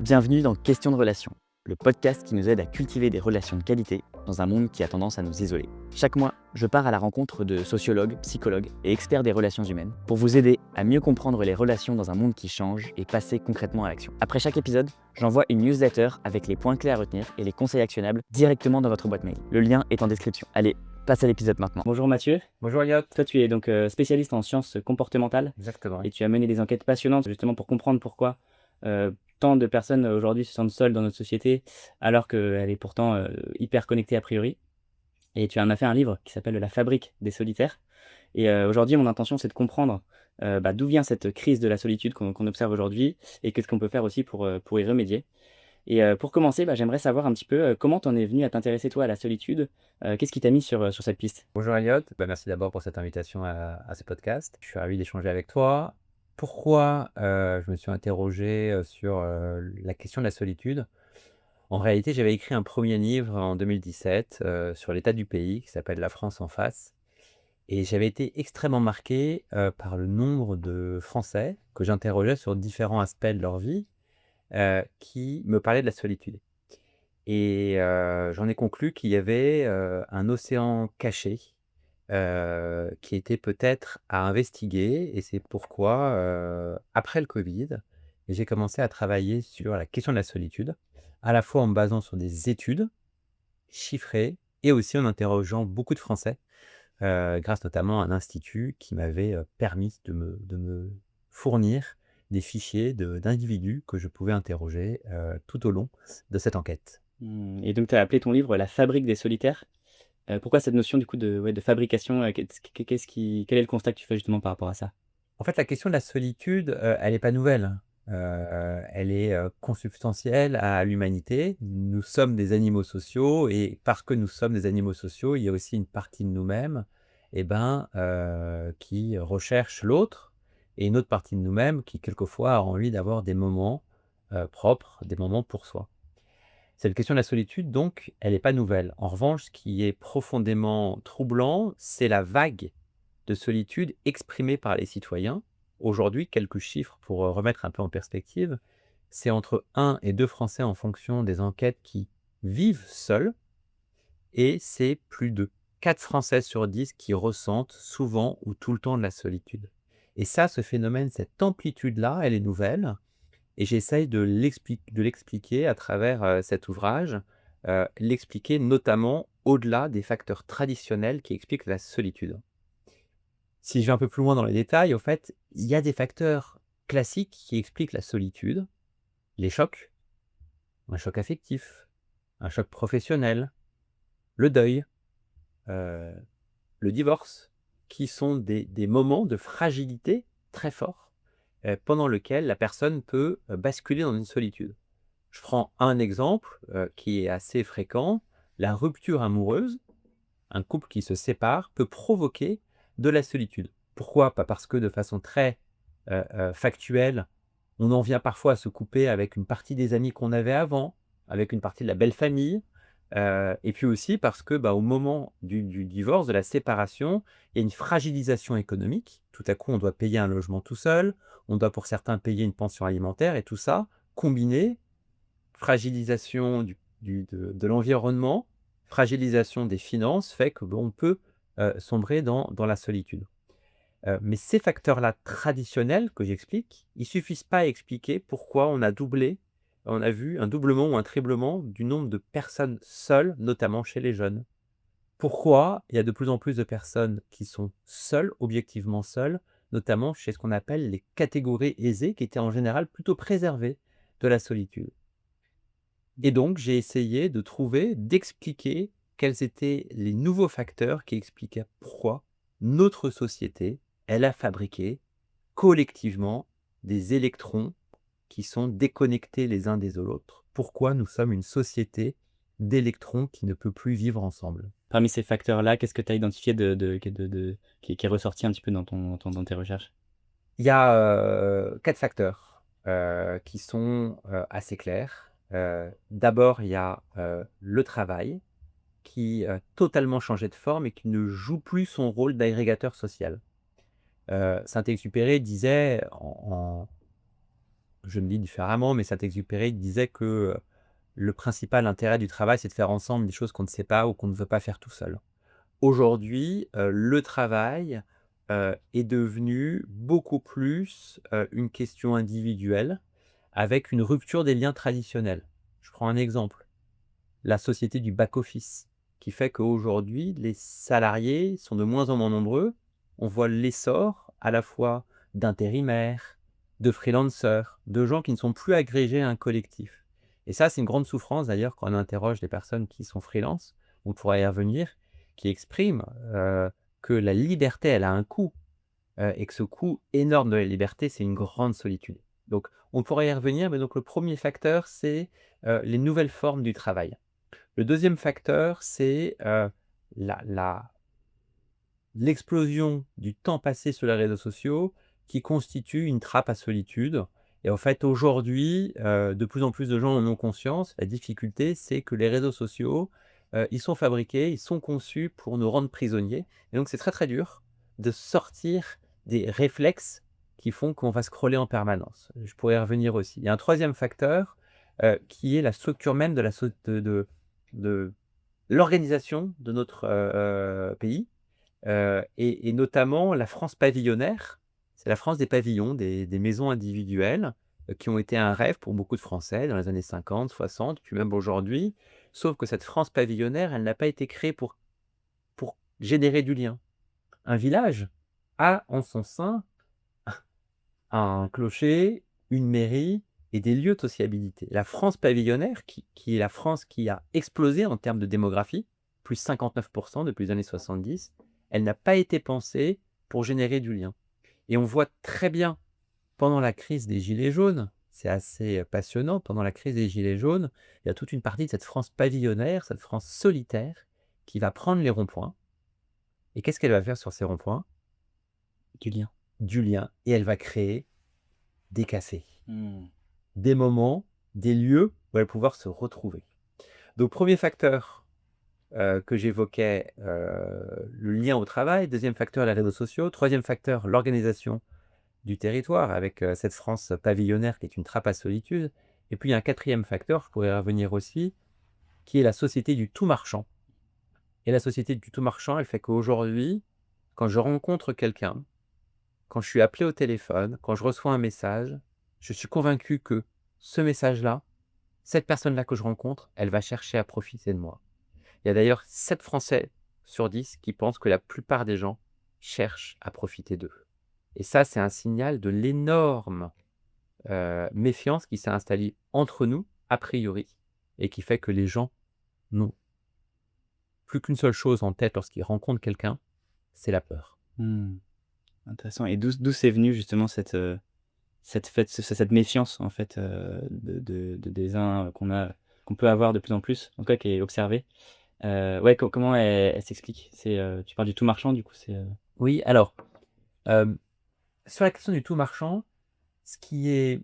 Bienvenue dans Question de relations, le podcast qui nous aide à cultiver des relations de qualité dans un monde qui a tendance à nous isoler. Chaque mois, je pars à la rencontre de sociologues, psychologues et experts des relations humaines pour vous aider à mieux comprendre les relations dans un monde qui change et passer concrètement à l'action. Après chaque épisode, j'envoie une newsletter avec les points clés à retenir et les conseils actionnables directement dans votre boîte mail. Le lien est en description. Allez, passe à l'épisode maintenant. Bonjour Mathieu, Bonjour Elliot. toi tu es donc spécialiste en sciences comportementales Exactement. et tu as mené des enquêtes passionnantes justement pour comprendre pourquoi tant de personnes aujourd'hui se sentent seules dans notre société alors qu'elle est pourtant hyper connectée a priori. Et tu en as fait un livre qui s'appelle La fabrique des solitaires. Et aujourd'hui, mon intention, c'est de comprendre d'où vient cette crise de la solitude qu'on observe aujourd'hui et qu'est-ce qu'on peut faire aussi pour y remédier. Et pour commencer, j'aimerais savoir un petit peu comment t'en es venu à t'intéresser toi à la solitude. Qu'est-ce qui t'a mis sur cette piste? Bonjour Elliot. Merci d'abord pour cette invitation à ce podcast. Je suis ravi d'échanger avec toi. Pourquoi je me suis interrogé sur la question de la solitude? En réalité, j'avais écrit un premier livre en 2017 sur l'état du pays qui s'appelle La France en face. Et j'avais été extrêmement marqué par le nombre de Français que j'interrogeais sur différents aspects de leur vie qui me parlaient de la solitude. Et j'en ai conclu qu'il y avait un océan caché qui était peut-être à investiguer, et c'est pourquoi, après le covid, j'ai commencé à travailler sur la question de la solitude, à la fois en me basant sur des études chiffrées et aussi en interrogeant beaucoup de Français, grâce notamment à un institut qui m'avait permis de me fournir des fichiers d'individus que je pouvais interroger tout au long de cette enquête. Et donc tu as appelé ton livre La fabrique des solitaires. Pourquoi cette notion du coup de fabrication? Quel est le constat que tu fais justement par rapport à ça? En fait, la question de la solitude, elle est pas nouvelle. Elle est consubstantielle à l'humanité. Nous sommes des animaux sociaux, et parce que nous sommes des animaux sociaux, il y a aussi une partie de nous-mêmes, qui recherche l'autre, et une autre partie de nous-mêmes qui quelquefois a envie d'avoir des moments propres, des moments pour soi. Cette question de la solitude, donc, elle est pas nouvelle. En revanche, ce qui est profondément troublant, c'est la vague de solitude exprimée par les citoyens. Aujourd'hui, quelques chiffres pour remettre un peu en perspective. C'est entre 1 et 2 Français en fonction des enquêtes qui vivent seuls, et c'est plus de 4 Français sur 10 qui ressentent souvent ou tout le temps de la solitude. Et ça, ce phénomène, cette amplitude-là, elle est nouvelle, et j'essaye de l'expliquer à travers cet ouvrage, l'expliquer notamment au-delà des facteurs traditionnels qui expliquent la solitude. Si je vais un peu plus loin dans les détails, au fait, il y a des facteurs classiques qui expliquent la solitude: les chocs, un choc affectif, un choc professionnel, le deuil, heu, le divorce, qui sont des moments de fragilité très forts, pendant lequel la personne peut basculer dans une solitude. Je prends un exemple qui est assez fréquent: la rupture amoureuse. Un couple qui se sépare peut provoquer de la solitude. Pourquoi? Pas parce que de façon très factuelle, on en vient parfois à se couper avec une partie des amis qu'on avait avant, avec une partie de la belle famille, et puis aussi parce que, au moment du divorce, de la séparation, il y a une fragilisation économique. Tout à coup, on doit payer un logement tout seul, on doit pour certains payer une pension alimentaire, et tout ça combiné, fragilisation de l'environnement, fragilisation des finances, fait que, on peut sombrer dans la solitude. Mais ces facteurs-là traditionnels que j'explique, ils suffisent pas à expliquer pourquoi on a vu un doublement ou un triplement du nombre de personnes seules, notamment chez les jeunes. Pourquoi il y a de plus en plus de personnes qui sont seules, objectivement seules, notamment chez ce qu'on appelle les catégories aisées, qui étaient en général plutôt préservées de la solitude. Et donc j'ai essayé de trouver, d'expliquer quels étaient les nouveaux facteurs qui expliquaient pourquoi notre société, elle a fabriqué collectivement des électrons qui sont déconnectés les uns des autres. Pourquoi nous sommes une société d'électrons qui ne peut plus vivre ensemble. Parmi ces facteurs-là, qu'est-ce que tu as identifié qui est ressorti un petit peu dans tes recherches? Il y a 4 facteurs qui sont assez clairs. D'abord, il y a le travail, qui a totalement changé de forme et qui ne joue plus son rôle d'agrégateur social. Saint-Exupéry disait je le dis différemment, mais Saint-Exupéry disait que le principal intérêt du travail, c'est de faire ensemble des choses qu'on ne sait pas ou qu'on ne veut pas faire tout seul. Aujourd'hui, le travail, est devenu beaucoup plus, une question individuelle avec une rupture des liens traditionnels. Je prends un exemple, la société du back-office qui fait qu'aujourd'hui, les salariés sont de moins en moins nombreux. On voit l'essor à la fois d'intérimaires, de freelancers, de gens qui ne sont plus agrégés à un collectif. Et ça, c'est une grande souffrance d'ailleurs quand on interroge les personnes qui sont freelance, on pourra y revenir, qui expriment que la liberté, elle a un coût et que ce coût énorme de la liberté, c'est une grande solitude. Donc, on pourrait y revenir, mais donc le premier facteur, c'est les nouvelles formes du travail. Le deuxième facteur, c'est la la l'explosion du temps passé sur les réseaux sociaux qui constitue une trappe à solitude et en fait, aujourd'hui, de plus en plus de gens en ont conscience. La difficulté, c'est que les réseaux sociaux, ils sont fabriqués, ils sont conçus pour nous rendre prisonniers et donc c'est très, très dur de sortir des réflexes qui font qu'on va scroller en permanence. Je pourrais y revenir aussi. Il y a un troisième facteur, qui est la structure même de la so de l'organisation de notre, pays, et notamment la France pavillonnaire. C'est la France des pavillons, des maisons individuelles, qui ont été un rêve pour beaucoup de Français dans les années 50, 60, puis même aujourd'hui. Sauf que cette France pavillonnaire, elle n'a pas été créée pour générer du lien. Un village a en son sein un clocher, une mairie et des lieux de sociabilité. La France pavillonnaire, qui est la France qui a explosé en termes de démographie, plus 59 depuis les années 70, elle n'a pas été pensée pour générer du lien. Et on voit très bien pendant la crise des gilets jaunes, c'est assez passionnant, pendant la crise des gilets jaunes, il y a toute une partie de cette France pavillonnaire, cette France solitaire, qui va prendre les ronds-points. Et qu'est-ce qu'elle va faire sur ces ronds-points? Du lien. Du lien. Et elle va créer des cafés. Mmh. Des moments, des lieux où elle va pouvoir se retrouver. Donc premier facteur, que j'évoquais, le lien au travail. Deuxième facteur, les réseaux sociaux. Troisième facteur, l'organisation du territoire avec, cette France pavillonnaire qui est une trappe à solitude. Et puis il y a un quatrième facteur, je pourrais y revenir aussi, qui est la société du tout marchand. Et la société du tout marchand, elle fait qu'aujourd'hui, quand je rencontre quelqu'un, quand je suis appelé au téléphone, quand je reçois un message, je suis convaincu que ce message-là, cette personne-là que je rencontre, elle va chercher à profiter de moi. Il y a d'ailleurs 7 Français sur 10 qui pensent que la plupart des gens cherchent à profiter d'eux. Et ça, c'est un signal de l'énorme, méfiance qui s'est installée entre nous, a priori, et qui fait que les gens n'ont plus qu'une seule chose en tête lorsqu'ils rencontrent quelqu'un, c'est la peur. Mmh. Intéressant et d'où c'est venu justement cette méfiance en fait, des uns qu'on peut avoir de plus en plus, en tout cas qui est observée? Ouais, comment elle s'explique? Tu parles du tout marchand du coup, Oui, alors, hem, sur la question du tout marchand, ce qui est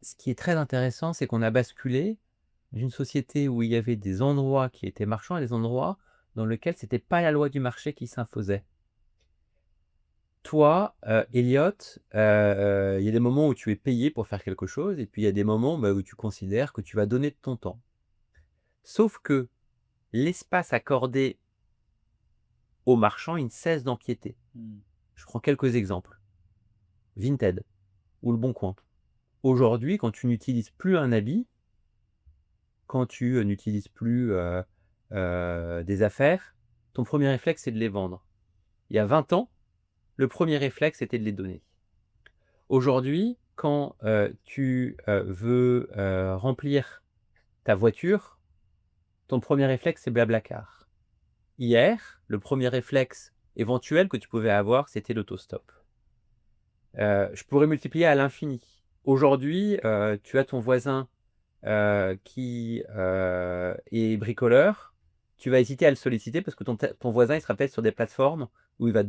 ce qui est très intéressant, c'est qu'on a basculé d'une société où il y avait des endroits qui étaient marchands et des endroits dans lesquels c'était pas la loi du marché qui s'imposait. Toi, Elliot, il y a des moments où tu es payé pour faire quelque chose et puis il y a des moments, où tu considères que tu vas donner de ton temps. Sauf que l'espace accordé aux marchands, il ne cesse d'empiéter. Mmh. Je prends quelques exemples. Vinted ou Le Bon Coin. Aujourd'hui, quand tu n'utilises plus un habit, quand tu, n'utilises plus, des affaires, ton premier réflexe, c'est de les vendre. Il y a 20 ans, le premier réflexe, c'était de les donner. Aujourd'hui, quand, tu, veux, remplir ta voiture, ton premier réflexe, c'est Blablacar. Hier, le premier réflexe éventuel que tu pouvais avoir, c'était l'autostop. Je pourrais multiplier à l'infini. Aujourd'hui, tu as ton voisin, qui, est bricoleur, tu vas hésiter à le solliciter parce que ton voisin, il sera peut-être sur des plateformes où il va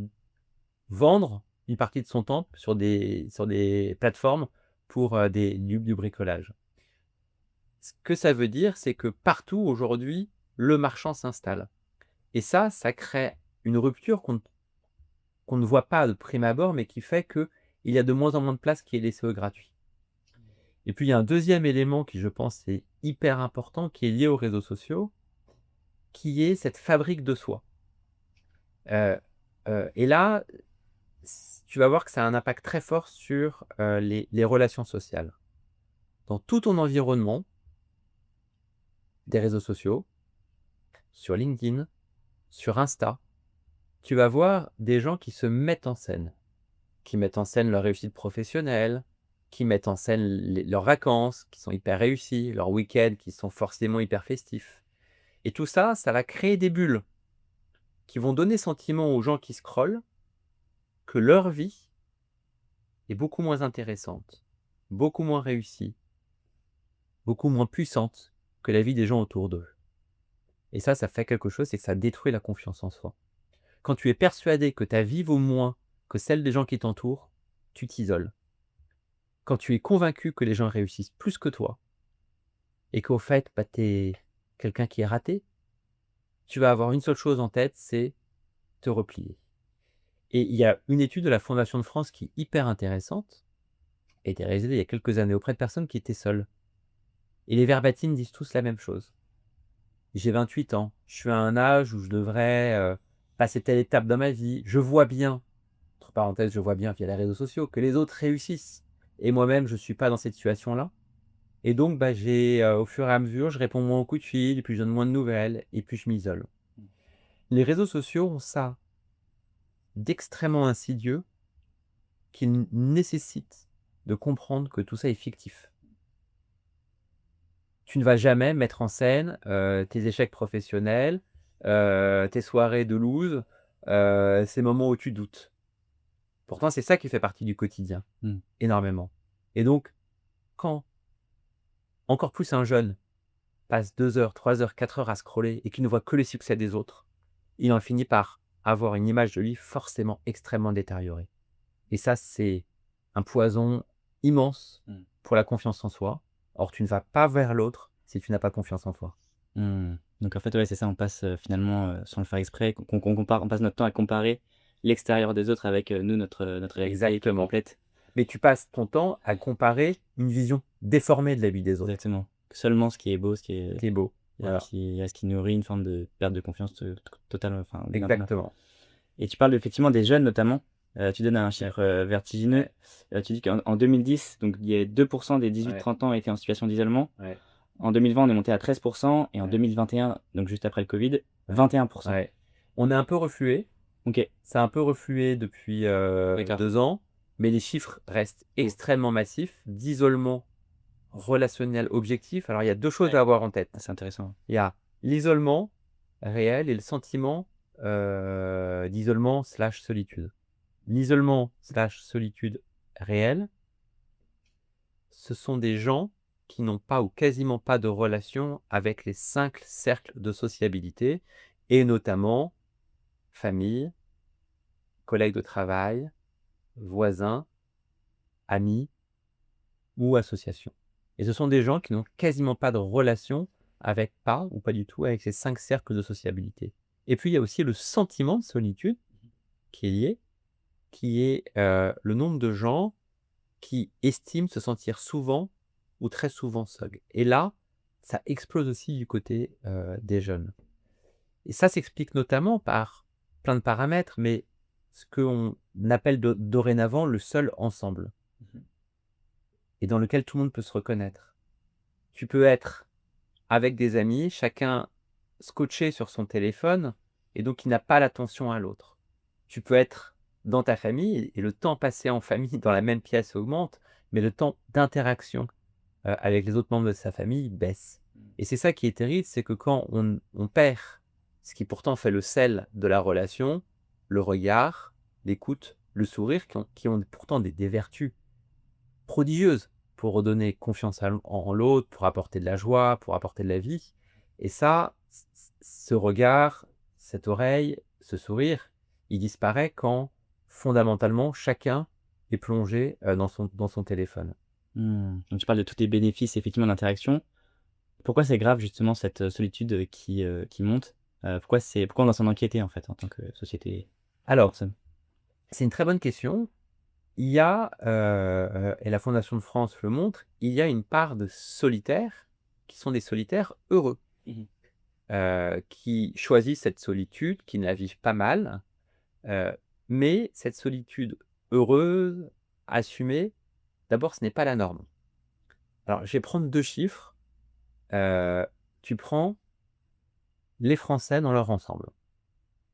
vendre une partie de son temps sur des plateformes pour, du bricolage. Ce que ça veut dire, c'est que partout aujourd'hui, le marchand s'installe et ça crée une rupture qu'on ne voit pas de prime abord, mais qui fait qu'il y a de moins en moins de place qui est laissée au gratuit. Et puis il y a un deuxième élément qui, je pense, est hyper important, qui est lié aux réseaux sociaux, qui est cette fabrique de soi. Heu et là, tu vas voir que ça a un impact très fort sur, les relations sociales. Dans tout ton environnement, des réseaux sociaux, sur LinkedIn, sur Insta, tu vas voir des gens qui se mettent en scène, qui mettent en scène leur réussite professionnelle, qui mettent en scène leurs vacances, qui sont hyper réussies, leurs week-ends qui sont forcément hyper festifs. Et tout ça, ça va créer des bulles qui vont donner sentiment aux gens qui scrollent que leur vie est beaucoup moins intéressante, beaucoup moins réussie, beaucoup moins puissante que la vie des gens autour d'eux. Et ça fait quelque chose, c'est que ça détruit la confiance en soi. Quand tu es persuadé que ta vie vaut moins que celle des gens qui t'entourent, tu t'isoles. Quand tu es convaincu que les gens réussissent plus que toi et qu'au fait, bah, tu es quelqu'un qui est raté, tu vas avoir une seule chose en tête, c'est te replier. Et il y a une étude de la Fondation de France qui est hyper intéressante, a été réalisée il y a quelques années auprès de personnes qui étaient seules. Et les verbatines disent tous la même chose. J'ai 28 ans, je suis à un âge où je devrais passer telle étape dans ma vie. Je vois bien, entre parenthèses, je vois bien via les réseaux sociaux, que les autres réussissent. Et moi-même, je ne suis pas dans cette situation-là. Et donc, bah, au fur et à mesure, je réponds moins aux coups de fil, et puis je donne moins de nouvelles, et puis je m'isole. Les réseaux sociaux ont ça d'extrêmement insidieux qu'il nécessite de comprendre que tout ça est fictif. Tu ne vas jamais mettre en scène, tes échecs professionnels, tes soirées de loose, ces moments où tu doutes. Pourtant, c'est ça qui fait partie du quotidien, Mmh. énormément. Et donc, quand, encore plus un jeune, passe 2 heures, 3 heures, 4 heures à scroller et qu'il ne voit que les succès des autres, il en finit par avoir une image de lui forcément extrêmement détériorée. Et ça, c'est un poison immense Mmh. pour la confiance en soi. Or, tu ne vas pas vers l'autre si tu n'as pas confiance en toi. Mmh. Donc en fait, ouais, c'est ça, on passe, finalement, sans le faire exprès, qu'on compare, on passe notre temps à comparer l'extérieur des autres avec, nous, notre réalité qui est Exactement. complète. Mais tu passes ton temps à comparer une vision déformée de la vie des autres, Exactement. Seulement ce qui est beau, ce qui est qui est beau. et Voilà, ce qui nourrit une forme de perte de confiance, totale, enfin, exactement. et tu parles effectivement des jeunes notamment, tu donnes un Ouais, chiffre, vertigineux, ouais, tu dis qu'en 2010, donc il y a 2 des ouais, 18-30 ans étaient en situation d'isolement. ouais, En 2020, on est monté à 13 et en ouais, 2021, donc juste après le Covid, ouais, 21. ouais. On est un peu reflué, OK, ça a un peu reflué depuis, d'accord. 2 ans, mais les chiffres restent Mmh. extrêmement massifs d'isolement relationnel objectif. Alors il y a 2 choses Ouais. à avoir en Ah, tête. c'est intéressant. Il y a l'isolement réel et le sentiment, d'isolement/solitude. L'isolement/solitude réel, ce sont des gens qui n'ont pas ou quasiment pas de relation avec les 5 cercles de sociabilité et notamment famille, collègues de travail, voisins, amis ou associations. Et ce sont des gens qui n'ont quasiment pas de relation avec pas ou pas du tout avec ces 5 cercles de sociabilité. Et puis il y a aussi le sentiment de solitude qui est lié, qui est, le nombre de gens qui estiment se sentir souvent ou très souvent seuls. Et là, ça explose aussi du côté, des jeunes. Et ça s'explique notamment par plein de paramètres, mais ce qu'on appelle dorénavant le seul ensemble Mmh. et dans lequel tout le monde peut se reconnaître. Tu peux être avec des amis, chacun scotché sur son téléphone et donc il n'a pas l'attention à l'autre. Tu peux être dans ta famille et le temps passé en famille dans la même pièce augmente, mais le temps d'interaction avec les autres membres de sa famille baisse. Mmh. Et c'est ça qui est terrible, c'est que quand on perd ce qui pourtant fait le sel de la relation, le regard, l'écoute, le sourire, qui ont pourtant des vertus prodigieuses pour redonner confiance en l'autre, pour apporter de la joie, pour apporter de la vie. Et ça, ce regard, cette oreille, ce sourire, il disparaît quand fondamentalement chacun est plongé dans son téléphone. Mmh. Donc tu parles de tous les bénéfices effectivement d'interaction. Pourquoi c'est grave justement cette, solitude, qui monte? Pourquoi on doit s'en inquiéter en fait en tant que société, Alors, personne? c'est une très bonne question. il y a, et la Fondation de France le montre, il y a une part de solitaires qui sont des solitaires heureux, Mmh. qui choisissent cette solitude, qui ne la vivent pas mal, heu, mais cette solitude heureuse, assumée, d'abord ce n'est pas la norme. Alors je vais prendre 2 chiffres, heu, tu prends les Français dans leur ensemble.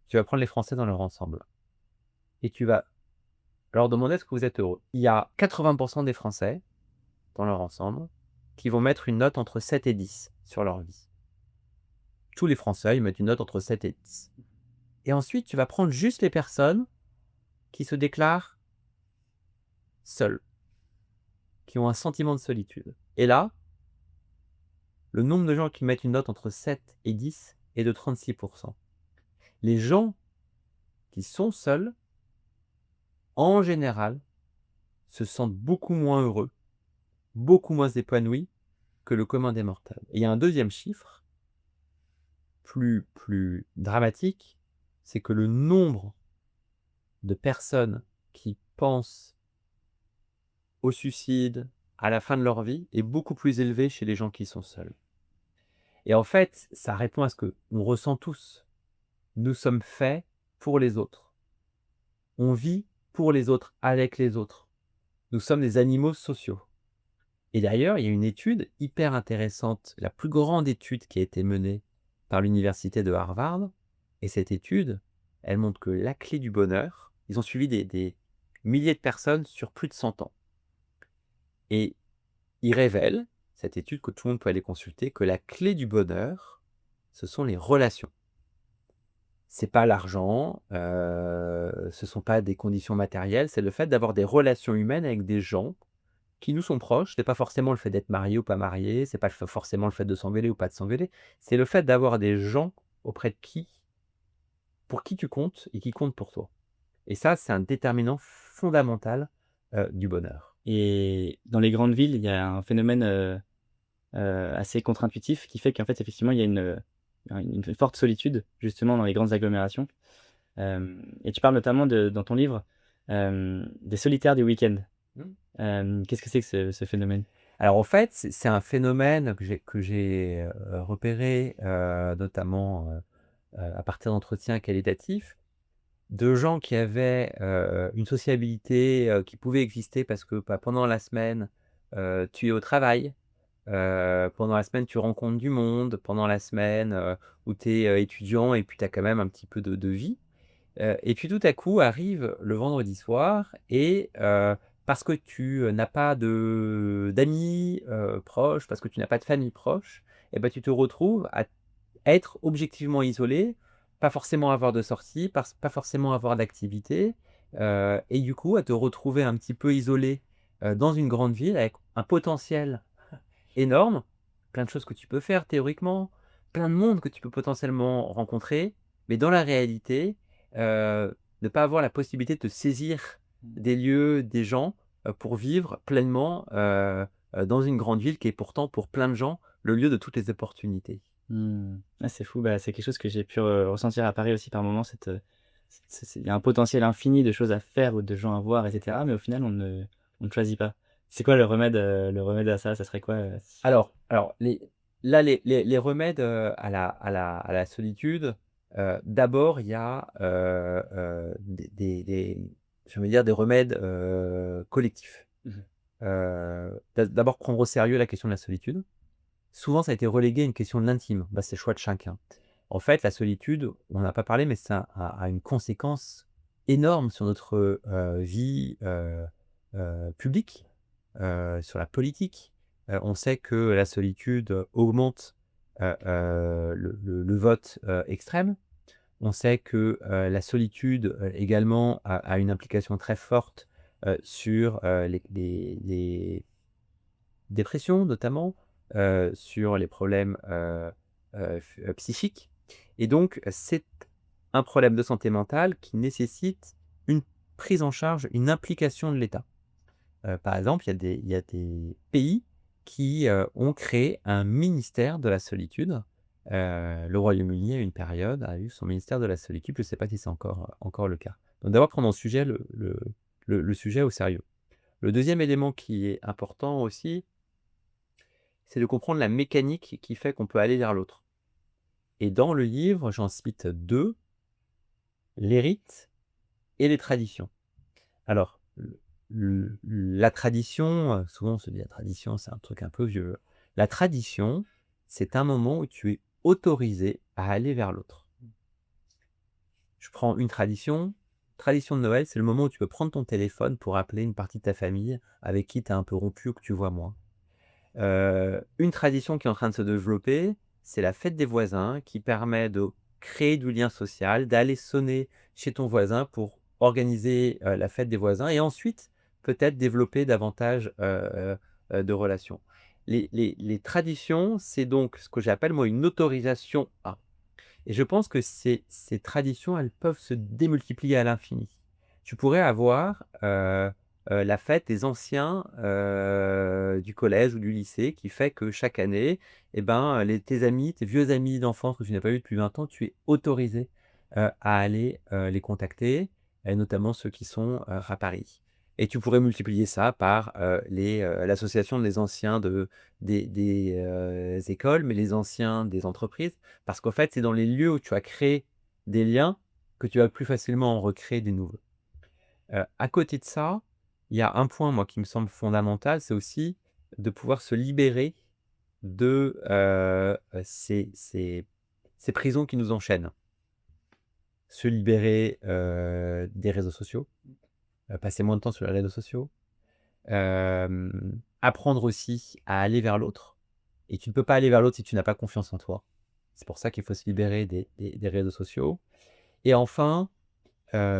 Tu vas prendre les Français dans leur ensemble et tu vas leur demander: «Est-ce que vous êtes heureux?» Il y a 80 des Français, dans leur ensemble, qui vont mettre une note entre 7 et 10 sur leur vie. Tous les Français, ils mettent une note entre 7 et 10. Et ensuite, tu vas prendre juste les personnes qui se déclarent seules, qui ont un sentiment de solitude. Et là, le nombre de gens qui mettent une note entre 7 et 10 est de 36%. Les gens qui sont seuls, en général, se sentent beaucoup moins heureux, beaucoup moins épanouis que le commun des mortels. Et il y a un deuxième chiffre, plus dramatique, c'est que le nombre de personnes qui pensent au suicide à la fin de leur vie est beaucoup plus élevé chez les gens qui sont seuls. Et en fait, ça répond à ce que on ressent tous. Nous sommes faits pour les autres. On vit pour les autres, avec les autres. Nous sommes des animaux sociaux. Et d'ailleurs, il y a une étude hyper intéressante, la plus grande étude qui a été menée par l'université de Harvard. Et cette étude, elle montre que la clé du bonheur, ils ont suivi des milliers de personnes sur plus de 100 ans. Et ils révèlent, cette étude que tout le monde peut aller consulter, que la clé du bonheur, ce sont les relations. C'est pas l'argent, ce sont pas des conditions matérielles, c'est le fait d'avoir des relations humaines avec des gens qui nous sont proches. C'est pas forcément le fait d'être marié ou pas marié, c'est pas forcément le fait de s'engueuler ou pas de s'engueuler. C'est le fait d'avoir des gens auprès de qui pour qui tu comptes et qui comptent pour toi. Et ça, c'est un déterminant fondamental, du bonheur. Et dans les grandes villes, il y a un phénomène, assez contre-intuitif qui fait qu'en fait, effectivement, il y a une forte solitude, justement, dans les grandes agglomérations. Et tu parles notamment dans ton livre, des solitaires du week-end. Mmh. Qu'est-ce que c'est que ce phénomène? Alors en fait, c'est un phénomène que j'ai repéré, notamment, à partir d'entretiens qualitatifs, de gens qui avaient, une sociabilité, qui pouvait exister parce que, bah, pendant la semaine, tu es au travail, pendant la semaine, tu rencontres du monde, pendant la semaine, où tu es, étudiant et puis tu as quand même un petit peu de vie. Et puis tout à coup arrive le vendredi soir et parce que tu, n'as pas d'amis, proches, parce que tu n'as pas de famille proche et ben tu te retrouves à être objectivement isolé, pas forcément avoir de sortie, pas forcément avoir d'activité, et du coup à te retrouver un petit peu isolé, dans une grande ville avec un potentiel énorme, plein de choses que tu peux faire théoriquement, plein de monde que tu peux potentiellement rencontrer, mais dans la réalité, ne pas avoir la possibilité de te saisir des lieux, des gens, pour vivre pleinement, dans une grande ville qui est pourtant pour plein de gens le lieu de toutes les opportunités. Mmh. Ah, c'est fou, bah, c'est quelque chose que j'ai pu, ressentir à Paris aussi par moments, il y a un potentiel infini de choses à faire ou de gens à voir et cetera, mais au final on ne choisit pas. C'est quoi le remède à ça? Ça serait quoi, Alors les remèdes, à la solitude, d'abord il y a, des j'ai envie de dire des remèdes, collectifs. Mmh. D'abord prendre au sérieux la question de la solitude. Souvent ça a été relégué à une question de l'intime, bah, c'est le choix de chacun. En fait, la solitude, on n'en a pas parlé, mais ça a une conséquence énorme sur notre, vie, publique, sur la politique. On sait que la solitude augmente, le vote, extrême. On sait que, la solitude, également a une implication très forte, sur, les dépressions notamment, sur les problèmes, psychiques et donc c'est un problème de santé mentale qui nécessite une prise en charge, une implication de l'État. Par exemple, il y a des pays qui, ont créé un ministère de la solitude. Le Royaume-Uni, à une période, a eu son ministère de la solitude. Je ne sais pas si c'est encore le cas. Donc d'abord prendre en sujet le sujet au sérieux. Le deuxième élément qui est important aussi, c'est de comprendre la mécanique qui fait qu'on peut aller vers l'autre. Et dans le livre, j'en cite 2, les rites et les traditions. Alors, la tradition, souvent on se dit: «La tradition, c'est un truc un peu vieux». La tradition, c'est un moment où tu es autorisé à aller vers l'autre. Je prends une tradition. Tradition de Noël, c'est le moment où tu peux prendre ton téléphone pour appeler une partie de ta famille avec qui tu as un peu rompu ou que tu vois moins. Une tradition qui est en train de se développer, c'est la fête des voisins qui permet de créer du lien social, d'aller sonner chez ton voisin pour organiser, la fête des voisins et ensuite peut-être développer davantage, de relations. Les traditions, c'est donc ce que j'appelle moi une autorisation à. Et je pense que ces traditions, elles peuvent se démultiplier à l'infini. Tu pourrais avoir, la fête des anciens, du collège ou du lycée qui fait que chaque année et ben, tes amis, tes vieux amis d'enfance que tu n'as pas vus depuis 20 ans, tu es autorisé, à aller, les contacter et notamment ceux qui sont, à Paris. Et tu pourrais multiplier ça par, l'association des anciens des écoles, mais les anciens des entreprises. Parce qu'en fait, c'est dans les lieux où tu as créé des liens que tu vas plus facilement en recréer des nouveaux. À côté de ça, il y a un point, moi, qui me semble fondamental, c'est aussi de pouvoir se libérer de, ces prisons qui nous enchaînent. Se libérer, des réseaux sociaux, passer moins de temps sur les réseaux sociaux, apprendre aussi à aller vers l'autre et tu ne peux pas aller vers l'autre si tu n'as pas confiance en toi. C'est pour ça qu'il faut se libérer des réseaux sociaux et enfin,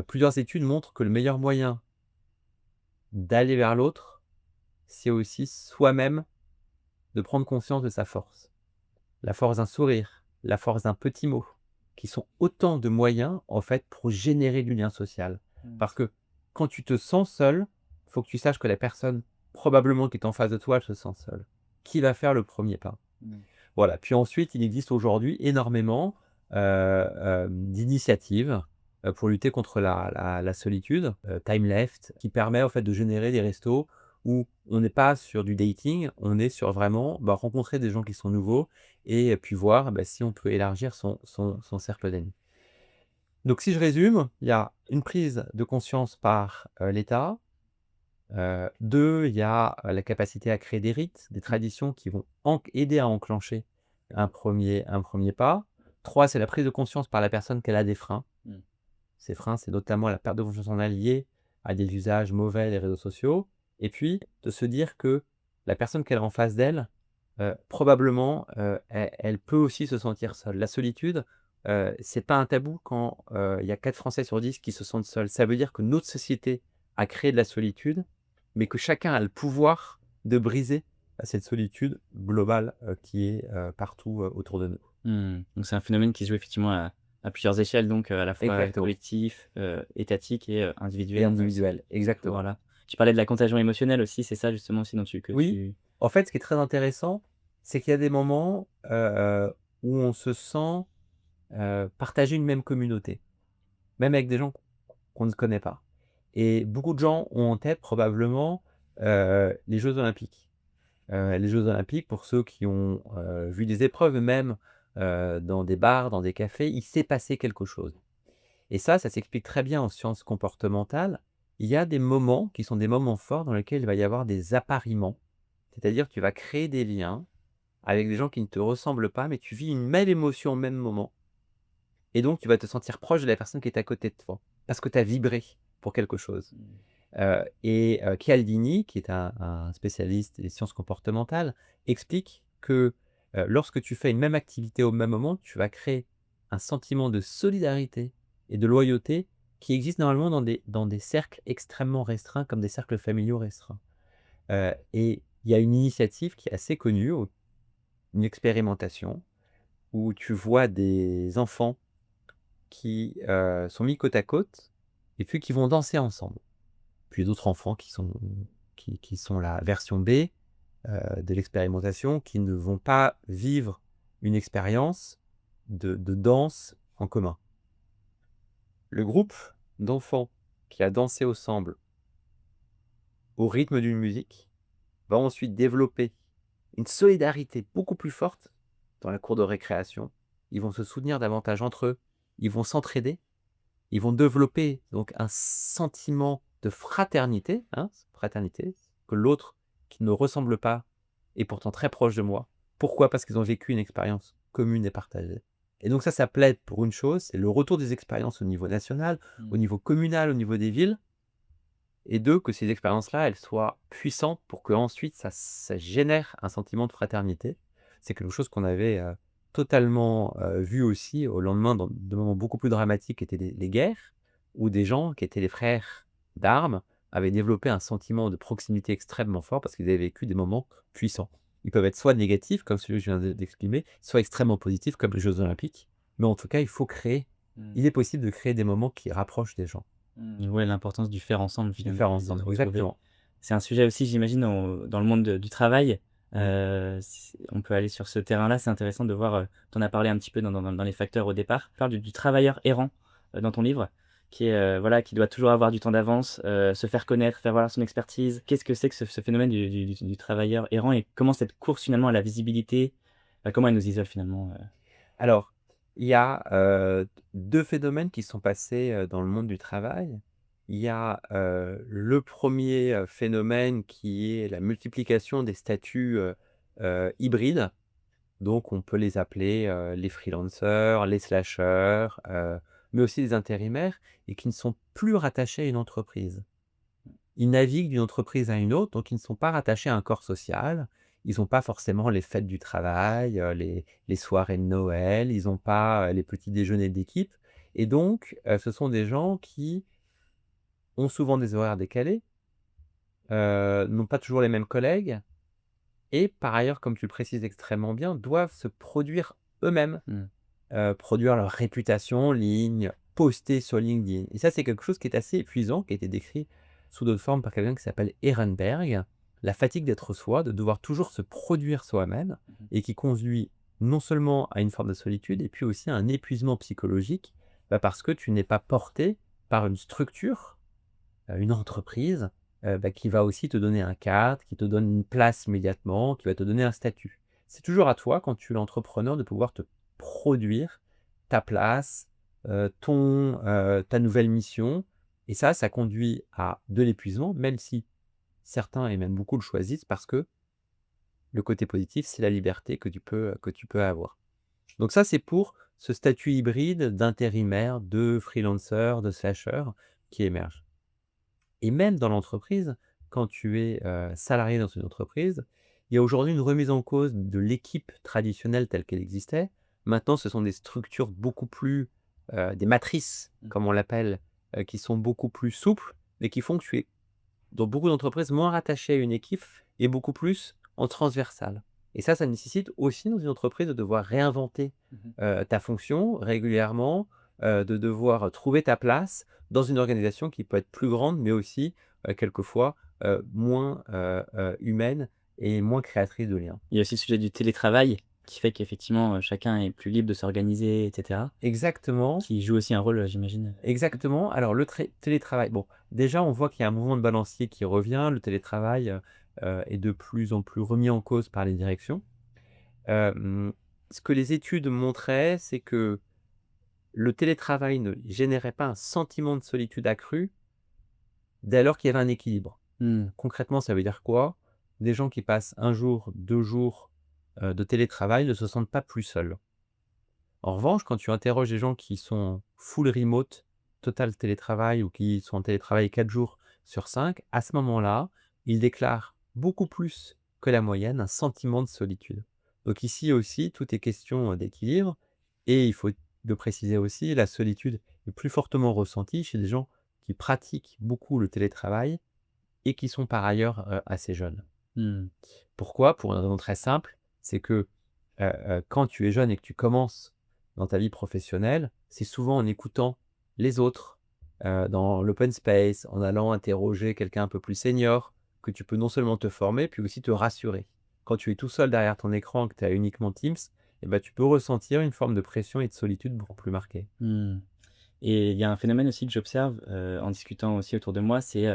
plusieurs études montrent que le meilleur moyen d'aller vers l'autre, c'est aussi soi-même de prendre conscience de sa force. La force d'un sourire, la force d'un petit mot, qui sont autant de moyens, en fait, pour générer du lien social. Parce que quand tu te sens seul, il faut que tu saches que la personne, probablement qui est en face de toi, elle se sent seule. Qui va faire le premier pas? Voilà. Puis ensuite, il existe aujourd'hui énormément, d'initiatives, pour lutter contre la solitude, Time Left, qui permet en fait de générer des restos où on n'est pas sur du dating, on est sur vraiment, bah, rencontrer des gens qui sont nouveaux et puis voir, bah, si on peut élargir son cercle d'amis. Donc si je résume, il y a une prise de conscience par, l'État, 2, il y a, la capacité à créer des rites, des traditions qui vont aider à enclencher un premier pas. 3, c'est la prise de conscience par la personne qu'elle a des freins. Ces freins, c'est notamment la perte de confiance en elle liée à des usages mauvais des réseaux sociaux et puis de se dire que la personne qu'elle a en face d'elle, probablement, elle peut aussi se sentir seule. La solitude, c'est pas un tabou quand, il y a 4 Français sur 10 qui se sentent seuls. Ça veut dire que notre société a créé de la solitude, mais que chacun a le pouvoir de briser, cette solitude globale, qui est, partout, autour de nous. Donc c'est un phénomène qui se joue effectivement à plusieurs échelles donc, à la fois Exactement collectif, étatique et et individuelle. individuel, exactement. Voilà. Tu parlais de la contagion émotionnelle aussi, c'est ça justement aussi dont tu que Oui, tu en fait, ce qui est très intéressant, c'est qu'il y a des moments, où on se sent, partager une même communauté, même avec des gens qu'on ne connaît pas et beaucoup de gens ont en tête probablement, les Jeux olympiques. Les Jeux olympiques pour ceux qui ont, vu des épreuves même, dans des bars, dans des cafés, il s'est passé quelque chose et ça s'explique très bien en sciences comportementales. Il y a des moments qui sont des moments forts dans lesquels il va y avoir des appariements. C'est-à-dire, tu vas créer des liens avec des gens qui ne te ressemblent pas, mais tu vis une même émotion au même moment et donc tu vas te sentir proche de la personne qui est à côté de toi, parce que tu as vibré pour quelque chose. Cialdini, qui est un spécialiste des sciences comportementales, explique que, lorsque tu fais une même activité au même moment, tu vas créer un sentiment de solidarité et de loyauté qui existe normalement dans des cercles extrêmement restreints, comme des cercles familiaux restreints. Et il y a une initiative qui est assez connue, une expérimentation où tu vois des enfants qui, sont mis côte à côte et puis qui vont danser ensemble. Puis d'autres enfants qui sont la version B, de l'expérimentation, qui ne vont pas vivre une expérience de danse en commun. Le groupe d'enfants qui a dansé ensemble au rythme d'une musique, va ensuite développer une solidarité beaucoup plus forte dans la cour de récréation. Ils vont se soutenir davantage entre eux, ils vont s'entraider, ils vont développer donc un sentiment de fraternité, hein, fraternité, que l'autre qui ne me ressemble pas est pourtant très proche de moi. Pourquoi? Parce qu'ils ont vécu une expérience commune et partagée. Et donc ça plaide pour une chose, c'est le retour des expériences au niveau national, au Mmh. niveau communal, au niveau des villes, et 2 que ces expériences-là, elles soient puissantes pour qu'ensuite ça génère un sentiment de fraternité. C'est quelque chose qu'on avait, totalement, vu aussi au lendemain de moments beaucoup plus dramatiques qui étaient les guerres, où des gens qui étaient les frères d'armes avaient développé un sentiment de proximité extrêmement fort parce qu'ils avaient vécu des moments puissants. Ils peuvent être soit négatifs comme celui que je viens d'exprimer, soit extrêmement positifs comme les jeux olympiques, mais en tout cas, Mmh. il est possible de créer des moments qui rapprochent des gens, Mmh. Ouais, l'importance du faire ensemble de finalement faire et de se ensemble. retrouver. Exactement. C'est un sujet aussi j'imagine dans le monde du travail, Mmh. c on peut aller sur ce terrain-là. C'est intéressant de voir, tu en as parlé un petit peu dans les facteurs au départ. Tu parles du travailleur errant, dans ton livre, qui est, voilà, qui doit toujours avoir du temps d'avance, se faire connaître, faire valoir son expertise. Qu'est-ce que c'est que ce phénomène du travailleur errant et comment cette course finalement à la visibilité, comment elle nous isole finalement, Alors, il y a, 2 phénomènes qui sont passés, dans le monde du travail. Il y a, le premier er phénomène qui est la multiplication des statuts, hybrides. Donc on peut les appeler, les freelancers, les slasheurs, mais aussi les intérimaires et qui ne sont plus rattachés à une entreprise. Ils naviguent d'une entreprise à une autre, donc ils ne sont pas rattachés à un corps social. Ils n'ont pas forcément les fêtes du travail, les soirées de Noël, ils n'ont pas, les petits déjeuners d'équipe et donc ce sont des gens qui ont souvent des horaires décalés, n'ont pas toujours les mêmes collègues et par ailleurs, comme tu le précises extrêmement bien, doivent se produire eux-mêmes, mmh. produire leur réputation en ligne, poster sur LinkedIn et ça, c'est quelque chose qui est assez épuisant, qui a été décrit sous d'autres formes par quelqu'un qui s'appelle Ehrenberg. La fatigue d'être soi, de devoir toujours se produire soi-même Mmh. et qui conduit non seulement à une forme de solitude et puis aussi à un épuisement psychologique, parce que tu n'es pas porté par une structure, une entreprise, qui va aussi te donner un cadre, qui te donne une place immédiatement, qui va te donner un statut. C'est toujours à toi, quand tu es l'entrepreneur, de pouvoir te produire ta place, ta nouvelle mission et ça conduit à de l'épuisement, même si certains et même beaucoup le choisissent parce que le côté positif, c'est la liberté que tu peux avoir. Donc ça, c'est pour ce statut hybride d'intérimaire, de freelancer, de slasher qui émerge. Et même dans l'entreprise, quand tu es, salarié dans une entreprise, il y a aujourd'hui une remise en cause de l'équipe traditionnelle telle qu'elle existait. Maintenant, ce sont des structures beaucoup plus, des matrices, Mmh. comme on l'appelle, qui sont beaucoup plus souples, mais qui font que tu es, dans beaucoup d'entreprises, moins rattaché à une équipe et beaucoup plus en transversal. Et ça nécessite aussi dans une entreprise de devoir réinventer, Mmh. ta fonction régulièrement, de devoir trouver ta place dans une organisation qui peut être plus grande, mais aussi, quelquefois, moins, humaine et moins créatrice de liens. Il y a aussi le sujet du télétravail qui fait qu'effectivement, chacun est plus libre de s'organiser et cetera, Exactement, qui joue aussi un rôle, j'imagine, exactement. Alors le télétravail, bon, déjà on voit qu'il y a un mouvement de balancier qui revient. Le télétravail, est de plus en plus remis en cause par les directions. Hem, Ce que les études montraient, c'est que le télétravail ne générait pas un sentiment de solitude accru dès lors qu'il y avait un équilibre. Mmh. Concrètement, ça veut dire quoi? Des gens qui passent un jour, 2 jours, de télétravail ne se sentent pas plus seuls. En revanche, quand tu interroges des gens qui sont en full remote, total télétravail ou qui sont en télétravail 4 jours sur 5, à ce moment-là, ils déclarent beaucoup plus que la moyenne un sentiment de solitude. Donc ici aussi, tout est question, d'équilibre et il faut le préciser aussi, la solitude est plus fortement ressentie chez des gens qui pratiquent beaucoup le télétravail et qui sont par ailleurs, assez jeunes. Mmh. Pourquoi? Pour une raison très simple, c'est que, quand tu es jeune et que tu commences dans ta vie professionnelle, c'est souvent en écoutant les autres, dans l'open space, en allant interroger quelqu'un un peu plus senior, que tu peux non seulement te former, puis aussi te rassurer. Quand tu es tout seul derrière ton écran, que tu as uniquement Teams, et ben tu peux ressentir une forme de pression et de solitude beaucoup plus marquée. Mmh. Et il y a un phénomène aussi que j'observe, en discutant aussi autour de moi, c'est,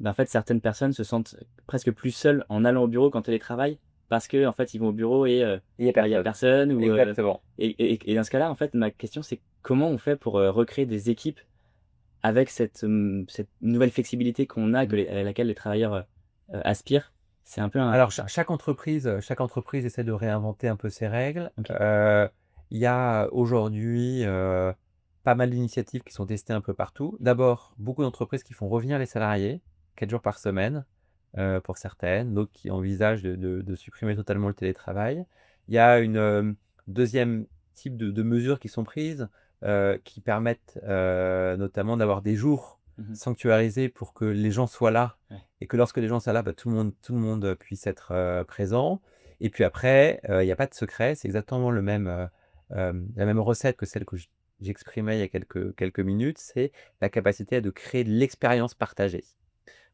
bah, en fait, certaines personnes se sentent presque plus seules en allant au bureau qu'en télétravail parce qu'en fait, ils vont au bureau et Il y a bah, il y a personne. personne ou Exactement. et dans ce cas-là, en fait, ma question, c'est comment on fait pour, recréer des équipes avec cette nouvelle flexibilité qu'on a, Mmh. à laquelle les travailleurs, aspirent? C'est un peu un Alors chaque entreprise essaie de réinventer un peu ses règles. OK. Il y a aujourd'hui, pas mal d'initiatives qui sont testées un peu partout. D'abord, beaucoup d'entreprises qui font revenir les salariés 4 jours par semaine, pour certaines, d'autres qui envisagent de supprimer totalement le télétravail. Il y a une, 2e type de mesures qui sont prises, qui permettent, notamment d'avoir des jours Mmh. sanctuarisés pour que les gens soient là Ouais. et que lorsque les gens sont là, bah, tout le monde puisse être, présent. Et puis après, il y a pas de secret, c'est exactement la même recette que celle que j'exprimais il y a quelques minutes, c'est la capacité de créer de l'expérience partagée.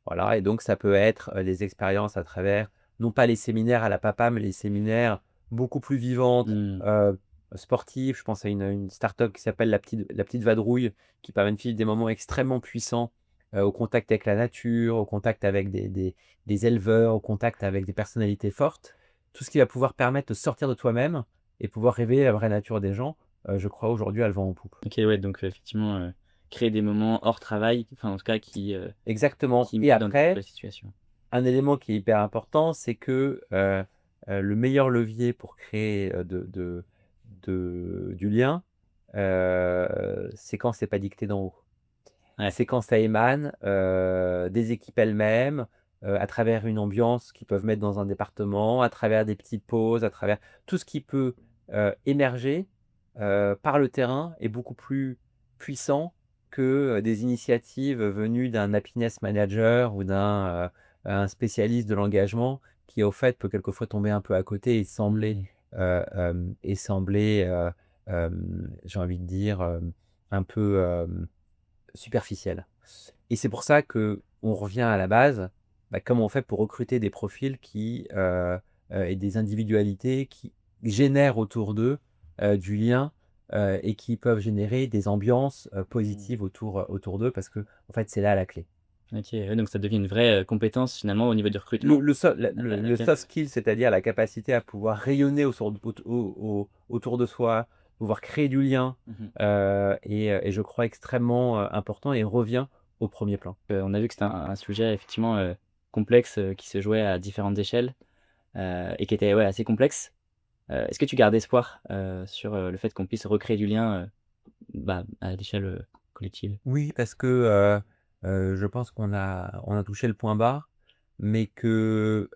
Voilà, et donc ça peut être, des expériences à travers, non pas les séminaires à la papa, mais les séminaires beaucoup plus vivantes, Mmh. sportives. Je pense à une start-up qui s'appelle la petite vadrouille, qui permet de vivre des moments extrêmement puissants, au contact avec la nature, au contact avec des éleveurs, au contact avec des personnalités fortes. Tout ce qui va pouvoir permettre de sortir de toi-même et pouvoir révéler la vraie nature des gens, je crois aujourd'hui a le vent en poupe. OK, ouais, donc effectivement, créer des moments hors travail, enfin, en tout cas, Exactement, qui et mettent dans de après nouvelles situations. un élément qui est hyper important, c'est que, le meilleur levier pour créer, du lien, c'est quand c'est pas dicté d'en haut. Ouais. C'est quand ça émane, des équipes elles-mêmes, à travers une ambiance qu'ils peuvent mettre dans un département, à travers des petites pauses, à travers tout ce qui peut, émerger, par le terrain est beaucoup plus puissant que, des initiatives venues d'un happiness manager ou un spécialiste de l'engagement qui, au fait, peut quelquefois tomber un peu à côté Mmh. et sembler, j'ai envie de dire, un peu, superficielle. Et c'est pour ça que on revient à la base, bah, comment on fait pour recruter des profils et des individualités qui génèrent autour d'eux, du lien, et qui peuvent générer des ambiances, Mmh. positives autour d'eux parce que en fait, c'est là la clé. OK, ouais, donc ça devient une vraie, compétence finalement au niveau du recrutement Le avec soft skill, c'est-à-dire la capacité à pouvoir rayonner autour de soi, pouvoir créer du lien, mmh et je crois extrêmement, important et revient au premier plan. On a vu que c'était un sujet effectivement, complexe, qui se jouait à différentes échelles, et qui était, ouais, assez complexe. Est-ce que tu gardes espoir, sur, le fait qu'on puisse recréer du lien, bah, à l'échelle, collective? Oui, parce que, je pense qu'on a touché le point bas, mais que,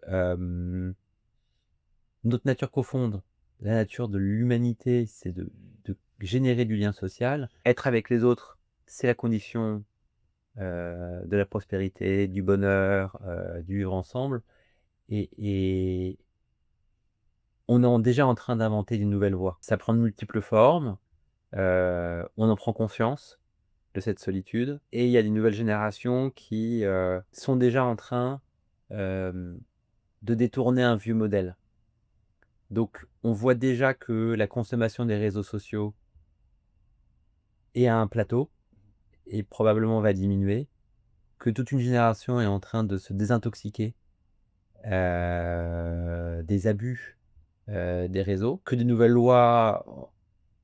notre nature profonde, la nature de l'humanité, c'est de générer du lien social. Être avec les autres, c'est la condition, de la prospérité, du bonheur, du vivre ensemble, et on est déjà en train d'inventer une nouvelle voie. Ça prend de multiples formes, on en prend conscience de cette solitude, et il y a des nouvelles générations qui, sont déjà en train, hem, de détourner un vieux modèle. Donc on voit déjà que la consommation des réseaux sociaux est à un plateau et probablement va diminuer, que toute une génération est en train de se désintoxiquer, des abus, des réseaux, que de nouvelles lois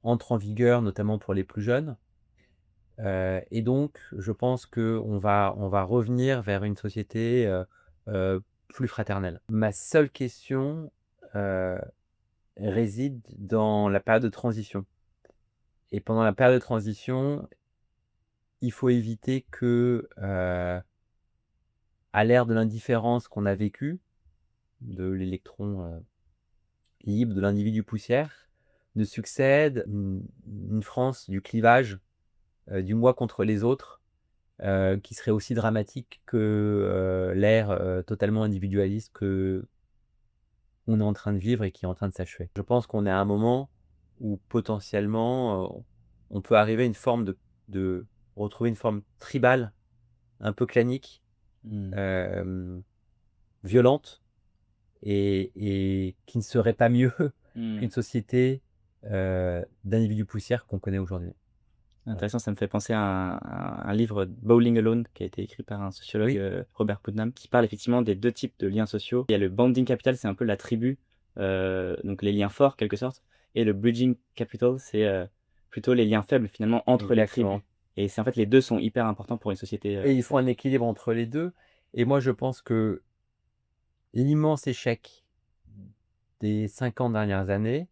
entrent en vigueur, notamment pour les plus jeunes. Et donc je pense qu'on va revenir vers une société, plus fraternelle. Ma seule question, heu, réside dans la période de transition, et pendant la période de transition, il faut éviter que, à l'ère de l'indifférence qu'on a vécue, de l'électron, libre, de l'individu poussière, ne succède une France du clivage, du moi contre les autres, qui serait aussi dramatique que, l'ère, totalement individualiste qu'on est en train de vivre et qui est en train de s'achever. Je pense qu'on est à un moment où potentiellement, on peut arriver à une forme de retrouver une forme tribale, un peu clanique, Mmh. hem, violente, et qui ne serait pas mieux Mmh. qu'une société, d'individus poussières qu'on connaît aujourd'hui. Intéressant, ça me fait penser à un livre, Bowling Alone, qui a été écrit par un sociologue, Oui, Robert Putnam, qui parle effectivement des 2 types de liens sociaux. Il y a le bonding capital, c'est un peu la tribu, donc les liens forts, quelque sorte, et le bridging capital, c'est, plutôt les liens faibles, finalement, entre les tribus, exactement. et c'est en fait, les 2 sont hyper importants pour une société, Et il faut un équilibre entre les 2. Et moi je pense que l'immense échec des 50 dernières années,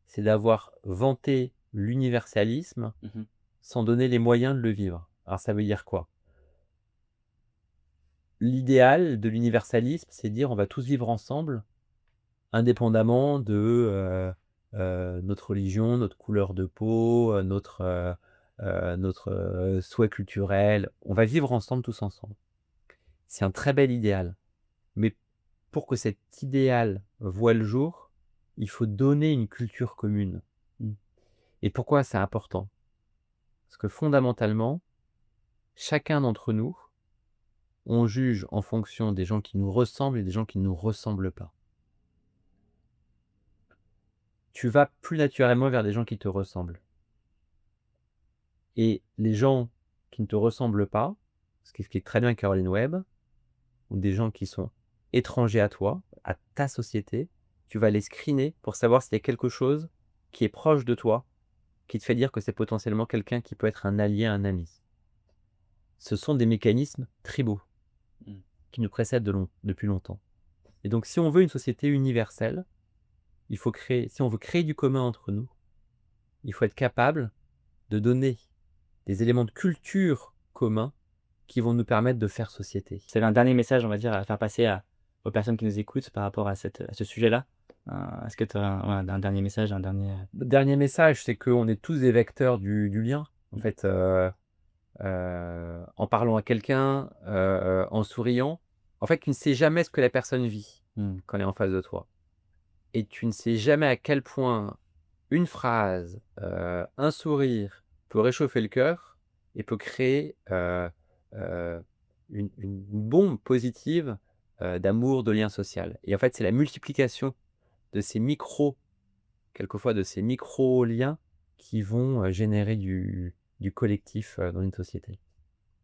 c'est d'avoir vanté l'universalisme Mmh. sans donner les moyens de le vivre. Alors ça veut dire quoi? L'idéal de l'universalisme, c'est de dire: «On va tous vivre ensemble, indépendamment de, notre religion, notre couleur de peau, notre, souhait culturel. On va vivre ensemble, tous ensemble». C'est un très bel idéal, mais pour que cet idéal voie le jour, il faut donner une culture commune. Mmh. Et pourquoi c'est important? Parce que fondamentalement, chacun d'entre nous, on juge en fonction des gens qui nous ressemblent et des gens qui ne nous ressemblent pas. Tu vas plus naturellement vers des gens qui te ressemblent. Et les gens qui ne te ressemblent pas, ce qui explique très bien Caroline Webb, ou des gens qui sont étrangers à toi, à ta société, tu vas les screener pour savoir s'il y a quelque chose qui est proche de toi, qui te fait dire que c'est potentiellement quelqu'un qui peut être un allié, un ami. Ce sont des mécanismes tribaux Mmh. qui nous précèdent depuis longtemps. Et donc si on veut une société universelle, si on veut créer du commun entre nous, il faut être capable de donner des éléments de culture communs qui vont nous permettre de faire société. Vous avez un dernier message, on va dire, à faire passer aux personnes qui nous écoutent par rapport à ce sujet-là? Est-ce que tu as un dernier message, un dernier, Le dernier message, c'est qu'on est tous des vecteurs du lien. En Mmh. fait, en parlant à quelqu'un, en souriant, en fait, tu ne sais jamais ce que la personne vit Mmh. quand elle est en face de toi. Et tu ne sais jamais à quel point une phrase, un sourire peut réchauffer le cœur et peut créer, heu, une bombe positive, d'amour, de lien social. Et en fait, c'est la multiplication de ces quelquefois de ces micro liens qui vont, générer du collectif, dans une société.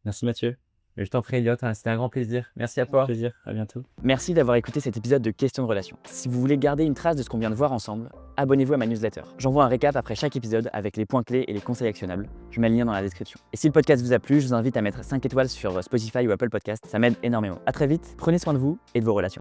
Merci Mathieu. Mais je t'en prie Elliot, hein, c'était un grand plaisir. Merci à Avec toi. plaisir, à bientôt. Merci d'avoir écouté cet épisode de Questions de Relations. Si vous voulez garder une trace de ce qu'on vient de voir ensemble, abonnez-vous à ma newsletter. J'envoie un récap après chaque épisode avec les points clés et les conseils actionnables. Je mets le lien dans la description. Et si le podcast vous a plu, je vous invite à mettre 5 étoiles sur Spotify ou Apple Podcast, ça m'aide énormément. À très vite, prenez soin de vous et de vos relations.